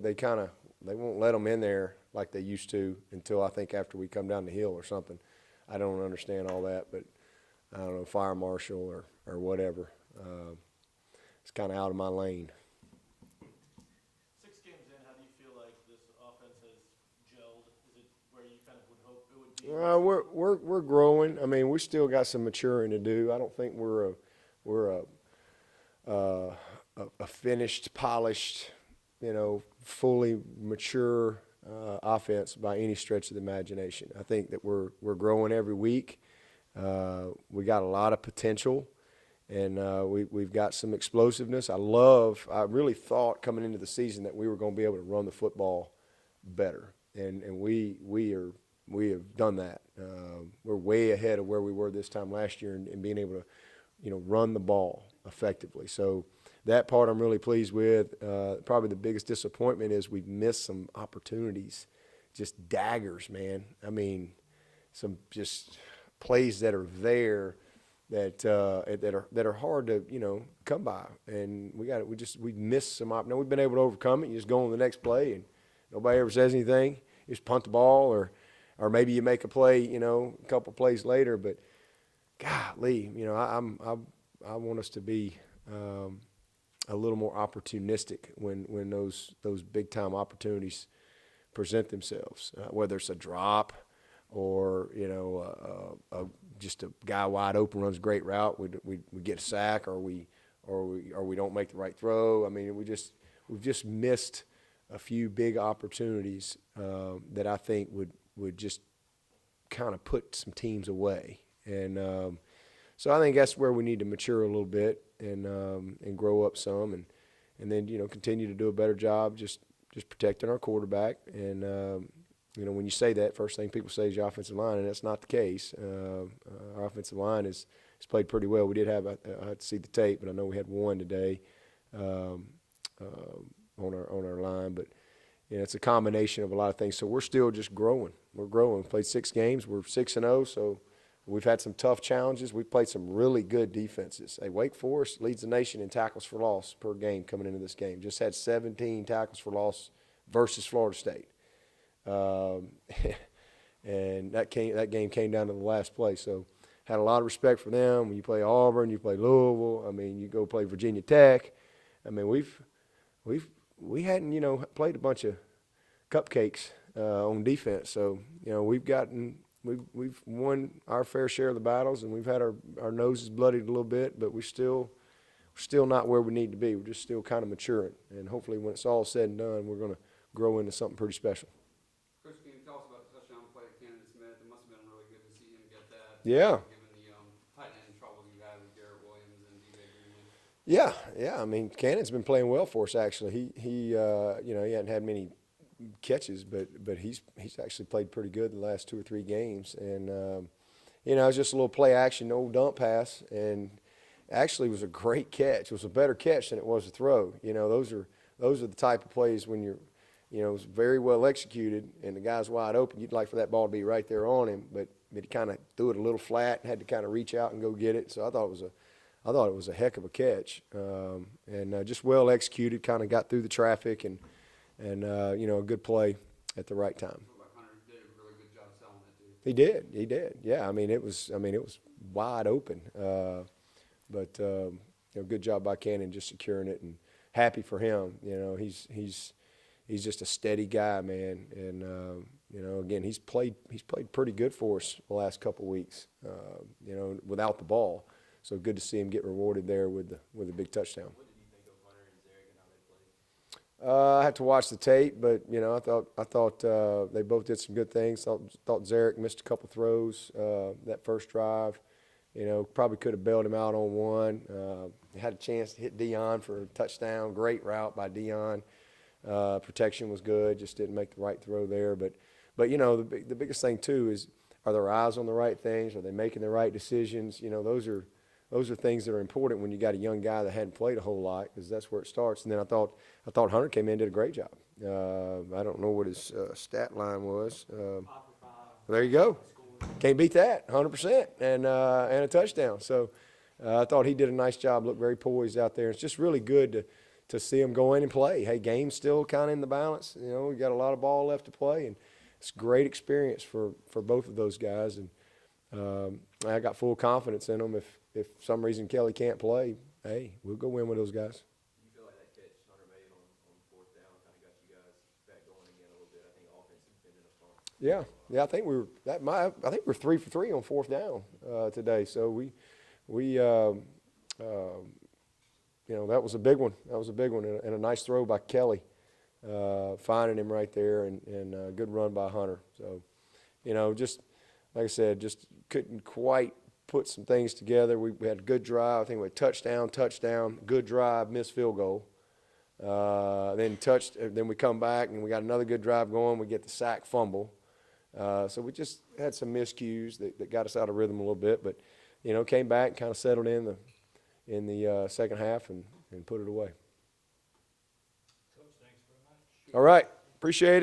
they won't let them in there like they used to until I think after we come down the hill or something. I don't understand all that, but I don't know, fire marshal or whatever. It's kind of out of my lane. 6 games in, how do you feel like this offense has gelled? Is it where you kind of would hope it would be? We're growing. I mean, we still got some maturing to do. I don't think we're a finished, polished, fully mature offense by any stretch of the imagination. I think that we're growing every week. We got a lot of potential, and we've got some explosiveness. I really thought coming into the season that we were going to be able to run the football better, and we have done that. We're way ahead of where we were this time last year in being able to, run the ball effectively. So that part I'm really pleased with. Probably the biggest disappointment is we've missed some opportunities, just daggers, man. I mean, some just plays that are there that are hard to come by, and we missed some opportunities. We've been able to overcome it. You just go on the next play, and nobody ever says anything. You just punt the ball, or maybe you make a play, a couple plays later. But golly, I want us to be a little more opportunistic when those big time opportunities present themselves, whether it's a drop or just a guy wide open runs a great route, we get a sack, or we don't make the right throw. I mean, we've just missed a few big opportunities that I think would just kind of put some teams away, and so I think that's where we need to mature a little bit and grow up some, and then continue to do a better job just protecting our quarterback. And when you say that, first thing people say is your offensive line, and that's not the case. Our offensive line has played pretty well. We did have I had to see the tape, but I know we had one today on our line, but it's a combination of a lot of things. So we're still just growing. We're growing. We played 6 games. We're 6-0, so we've had some tough challenges. We've played some really good defenses. Hey, Wake Forest leads the nation in tackles for loss per game coming into this game. Just had 17 tackles for loss versus Florida State. And that game came down to the last play. So had a lot of respect for them. When you play Auburn, you play Louisville. I mean, you go play Virginia Tech. I mean, we hadn't played a bunch of cupcakes on defense. So we've won our fair share of the battles, and we've had our noses bloodied a little bit, but we're still not where we need to be. We're just still kind of maturing, and hopefully when it's all said and done, we're going to grow into something pretty special. Coach, can you tell us about the touchdown play at Cannon Smith? It must have been really good to see him get that. Yeah. Given the tight end troubles you had with Garrett Williams and D.J. Greenlee. Yeah. I mean, Cannon's been playing well for us, actually. He hadn't had many catches, but he's actually played pretty good in the last 2 or 3 games. And it was just a little play action, no dump pass, and actually was a great catch. It was a better catch than it was a throw. Those are the type of plays when you're it was very well executed, and the guy's wide open. You'd like for that ball to be right there on him, but he kind of threw it a little flat and had to kind of reach out and go get it. So I thought it was a heck of a catch, and just well executed. Kind of got through the traffic and a good play at the right time. Hunter did a really good job selling it too. He did. Yeah, I mean it was wide open, but good job by Cannon just securing it, and happy for him. He's just a steady guy, man, and again he's played pretty good for us the last couple of weeks, without the ball. So good to see him get rewarded there with a big touchdown. What did you think of Hunter and Zarek and how they played? I had to watch the tape, but I thought they both did some good things. Thought Zarek missed a couple throws that first drive. Probably could have bailed him out on one. Had a chance to hit Dion for a touchdown. Great route by Dion. Protection was good, just didn't make the right throw there. But the biggest thing too is, are their eyes on the right things? Are they making the right decisions? Those are things that are important when you got a young guy that hadn't played a whole lot, because that's where it starts. And then I thought Hunter came in and did a great job. I don't know what his stat line was. There you go. Can't beat that, 100%, and a touchdown. So I thought he did a nice job. Looked very poised out there. It's just really good to to see them go in and play. Hey, game's still kind of in the balance. You know, we got a lot of ball left to play, and it's a great experience for both of those guys. And I got full confidence in them. If some reason Kelly can't play, hey, we'll go win with those guys. You feel like that catch Hunter made on fourth down kind of got you guys back going again a little bit? I think offense has been in a funk. Yeah. I think I think we're 3 for 3 on fourth down today. So we you know, that was a big one. That was a big one, and a nice throw by Kelly, finding him right there, and a good run by Hunter. So, you know, just like I said, just couldn't quite put some things together. We had a good drive. I think we had touchdown, good drive, missed field goal. Then we come back and we got another good drive going. We get the sack fumble. So we just had some miscues that got us out of rhythm a little bit, but you know, came back and kind of settled in the second half and put it away. Coach, thanks very much. All right, appreciate it.